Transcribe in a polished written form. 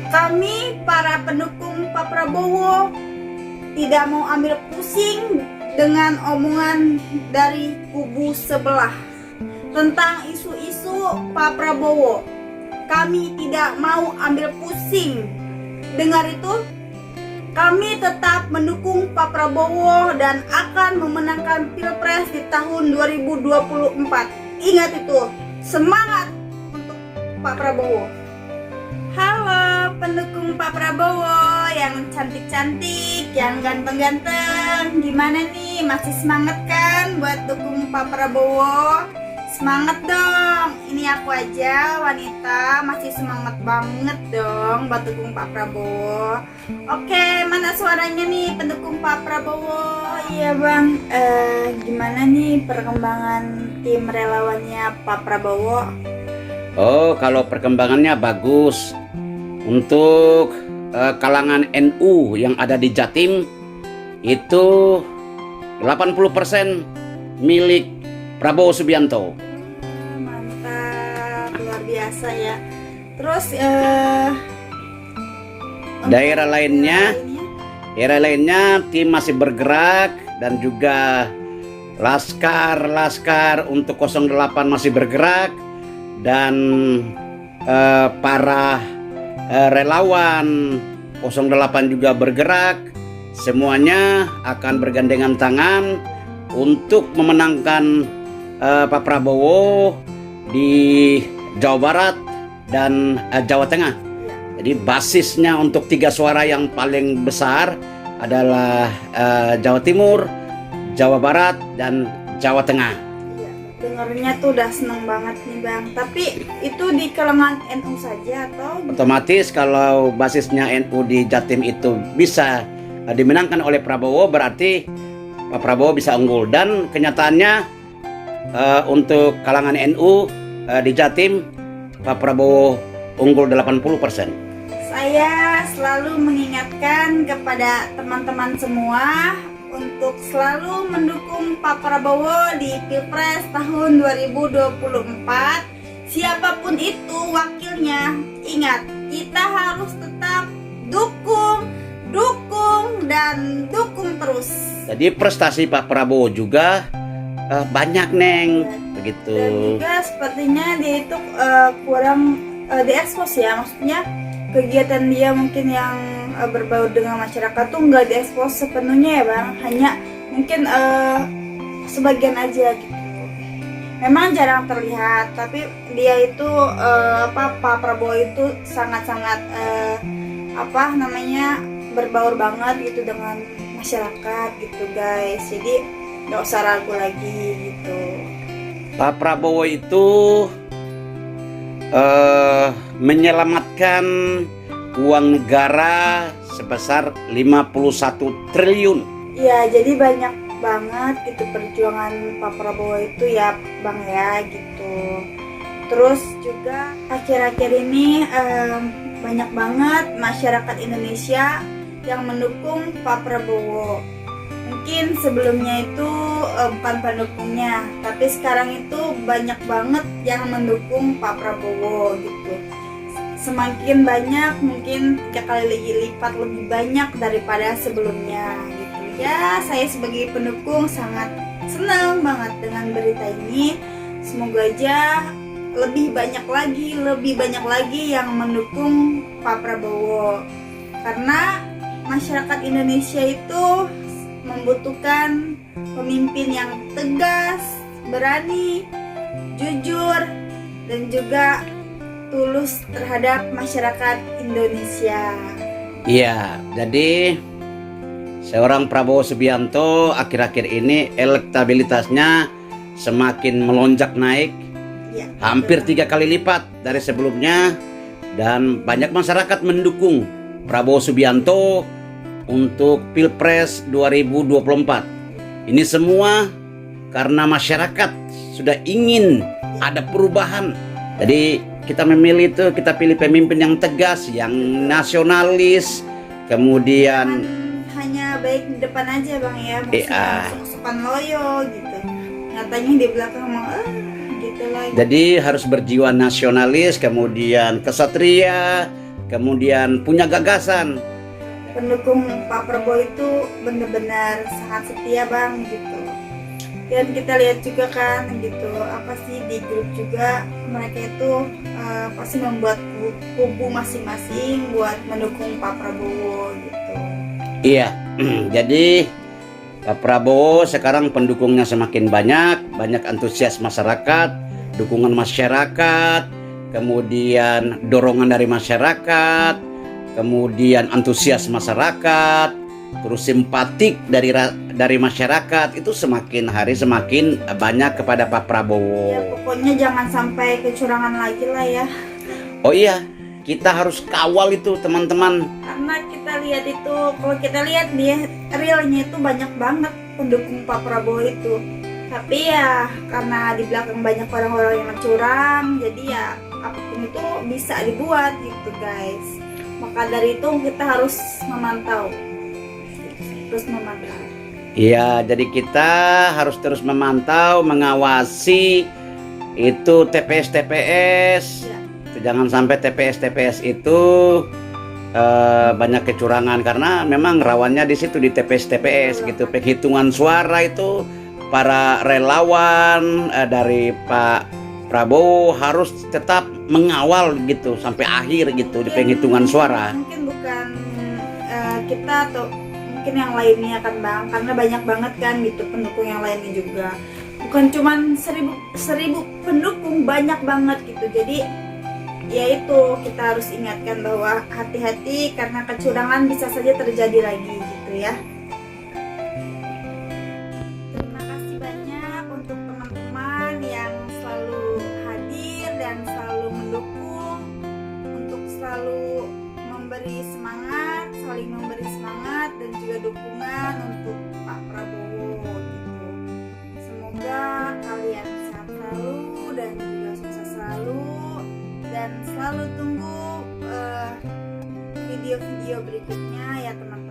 Kami para pendukung Pak Prabowo tidak mau ambil pusing dengan omongan dari kubu sebelah tentang isu-isu Pak Prabowo. Kami tidak mau ambil pusing. Dengar itu? Kami tetap mendukung Pak Prabowo dan akan memenangkan Pilpres di tahun 2024. Ingat itu, semangat untuk Pak Prabowo. Halo pendukung Pak Prabowo yang cantik-cantik, yang ganteng-ganteng. Gimana nih, masih semangat kan buat dukung Pak Prabowo? Semangat dong, ini aku aja wanita masih semangat banget dong buat dukung Pak Prabowo. Oke, mana suaranya nih pendukung Pak Prabowo? Iya bang, gimana nih perkembangan tim relawannya Pak Prabowo? Oh, kalau perkembangannya bagus. Untuk kalangan NU yang ada di Jatim itu 80% milik Prabowo Subianto. Mantap, luar biasa ya. Terus daerah lainnya tim masih bergerak, dan juga laskar untuk 08 masih bergerak, dan para relawan 08 juga bergerak. Semuanya akan bergandengan tangan untuk memenangkan Pak Prabowo di Jawa Barat dan Jawa Tengah. Jadi basisnya untuk 3 suara yang paling besar adalah Jawa Timur, Jawa Barat, dan Jawa Tengah. Dengarnya tuh udah seneng banget nih bang. Tapi itu di kalangan NU saja atau? Otomatis kalau basisnya NU di Jatim itu bisa dimenangkan oleh Prabowo, berarti Pak Prabowo bisa unggul. Dan kenyataannya untuk kalangan NU di Jatim, Pak Prabowo unggul 80%. Saya selalu mengingatkan kepada teman-teman semua untuk selalu mendukung Pak Prabowo di Pilpres tahun 2024. Siapapun itu wakilnya, ingat, kita harus tetap dukung terus. Jadi prestasi Pak Prabowo juga banyak, Neng, begitu. Dan juga sepertinya dia itu kurang diekspos ya, maksudnya kegiatan dia mungkin yang berbau dengan masyarakat tuh nggak diekspos sepenuhnya ya bang, hanya mungkin sebagian aja gitu. Memang jarang terlihat, tapi dia itu Pak Prabowo itu sangat-sangat berbaur banget gitu dengan masyarakat gitu guys. Jadi nggak usah ragu lagi gitu. Pak Prabowo itu menyelamatkan uang negara sebesar 51 triliun. Ya, jadi banyak banget gitu perjuangan Pak Prabowo itu ya bang ya gitu. Terus juga akhir-akhir ini banyak banget masyarakat Indonesia yang mendukung Pak Prabowo. Mungkin sebelumnya itu bukan pendukungnya, tapi sekarang itu banyak banget yang mendukung Pak Prabowo gitu. Semakin banyak, mungkin 3 kali lipat lebih banyak daripada sebelumnya gitu. Ya, saya sebagai pendukung sangat senang banget dengan berita ini. Semoga aja lebih banyak lagi yang mendukung Pak Prabowo. Karena masyarakat Indonesia itu membutuhkan pemimpin yang tegas, berani, jujur, dan juga tulus terhadap masyarakat Indonesia. Iya, jadi seorang Prabowo Subianto akhir-akhir ini elektabilitasnya semakin melonjak naik, Ya, hampir 3 kali lipat dari sebelumnya, dan banyak masyarakat mendukung Prabowo Subianto untuk Pilpres 2024. Ini semua karena masyarakat sudah ingin ada perubahan. Jadi kita pilih pemimpin yang tegas, yang nasionalis, kemudian hanya baik di depan aja bang ya, maksudnya sopan loyo gitu. Nyatanya di belakang mau gitu lagi. Jadi harus berjiwa nasionalis, kemudian kesatria, kemudian punya gagasan. Pendukung Pak Prabowo itu benar-benar sangat setia Bang gitu. Dan kita lihat juga kan gitu, apa sih di grup juga mereka itu pasti membuat kubu masing-masing buat mendukung Pak Prabowo gitu. Iya, jadi Pak Prabowo sekarang pendukungnya semakin banyak antusias masyarakat, dukungan masyarakat, kemudian dorongan dari masyarakat, kemudian antusias masyarakat, terus simpatik dari masyarakat itu semakin hari semakin banyak kepada Pak Prabowo. Ya pokoknya jangan sampai kecurangan lagi lah ya. Oh iya, kita harus kawal itu teman-teman. Karena kita lihat itu, kalau kita lihat dia realnya itu banyak banget pendukung Pak Prabowo itu. Tapi ya karena di belakang banyak orang-orang yang curang, jadi ya apapun itu bisa dibuat gitu guys. Maka dari itu kita harus memantau. Terus memantau. Iya, jadi kita harus terus memantau, mengawasi itu TPS-TPS. Ya. Jangan sampai TPS-TPS itu banyak kecurangan karena memang rawannya di situ di TPS-TPS gitu. Penghitungan suara itu para relawan dari Pak Prabowo harus tetap mengawal gitu sampai akhir gitu di penghitungan suara. Mungkin bukan kita atau mungkin yang lainnya kan Bang, karena banyak banget kan gitu pendukung yang lainnya juga. Bukan cuman 1000 pendukung, banyak banget gitu. Jadi ya itu kita harus ingatkan bahwa hati-hati karena kecurangan bisa saja terjadi lagi gitu ya. Terima kasih banyak untuk teman-teman yang selalu hadir dan selalu mendukung, untuk selalu memberi semangat, saling memberi semangat dan juga dukungan untuk Pak Prabowo gitu. Semoga kalian sehat selalu dan juga sukses selalu, dan selalu tunggu video-video berikutnya ya teman-teman.